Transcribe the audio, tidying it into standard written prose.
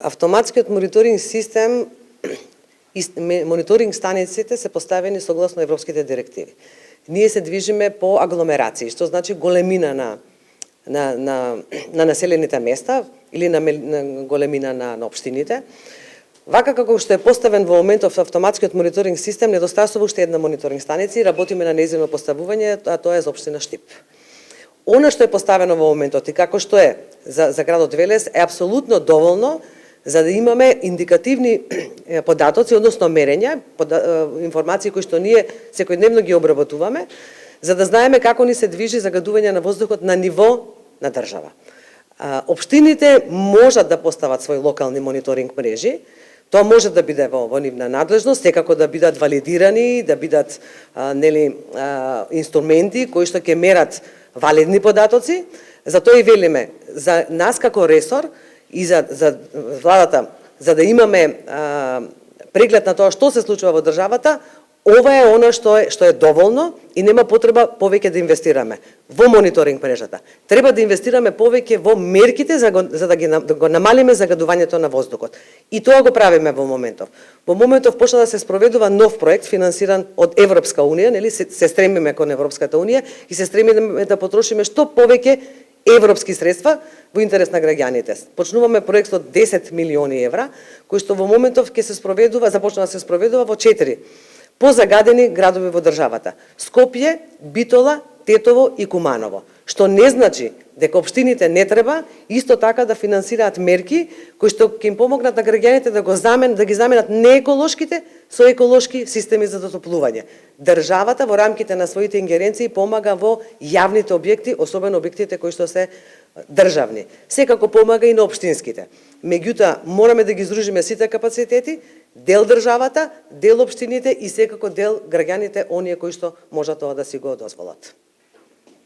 Автоматскиот мониторинг систем и мониторинг станиците се поставени согласно европските директиви. Ние се движиме по агломерации, што значи големина на населените места или на големина на општините. Вака како што е поставен во моментов автоматскиот мониторинг систем, недостасува уште една мониторинг станица и работиме на нејзино поставување, а тоа е за општина Штип. Она што е поставено во моментот и како што е за градот Велес е апсолутно доволно за да имаме индикативни податоци, односно мерења, информации кои што ние секојдневно ги обработуваме, за да знаеме како ни се движи загадување на воздухот на ниво на држава. Општините можат да постават свои локални мониторинг мрежи. Тоа може да биде во нивна надлежност, секако да бидат валидирани, да бидат инструменти кои што ќе мерат валидни податоци. Затоа и велиме, за нас како ресор и за владата, за да имаме преглед на тоа што се случува во државата, ова е она што е доволно и нема потреба повеќе да инвестираме во мониторинг мрежата. Треба да инвестираме повеќе во мерките за да го намалиме загадувањето на воздухот. И тоа го правиме во моментов. Во моментов почна да се спроведува нов проект финансиран од Европска унија, нели се стремиме кон Европската унија и се стремиме да потрошиме што повеќе европски средства во интерес на граѓаните. Почнуваме проект од 10 милиони евра, кој што во моментов ќе се спроведува, започна да се спроведува во 4 позагадени градови во државата: Скопје, Битола, Тетово и Куманово. Што не значи дека општините не треба исто така да финансираат мерки кои што ќе им помогнат на граѓаните да ги заменат нееколошките со еколошки системи за затоплување. Државата во рамките на своите ингеренции помага во јавните објекти, особено објектите кои што се државни. Секако помага и на општинските. Меѓутоа, мораме да ги здружиме сите капацитети, дел државата, дел општините и секако дел граѓаните, оние кои што можат тоа да си го дозволат.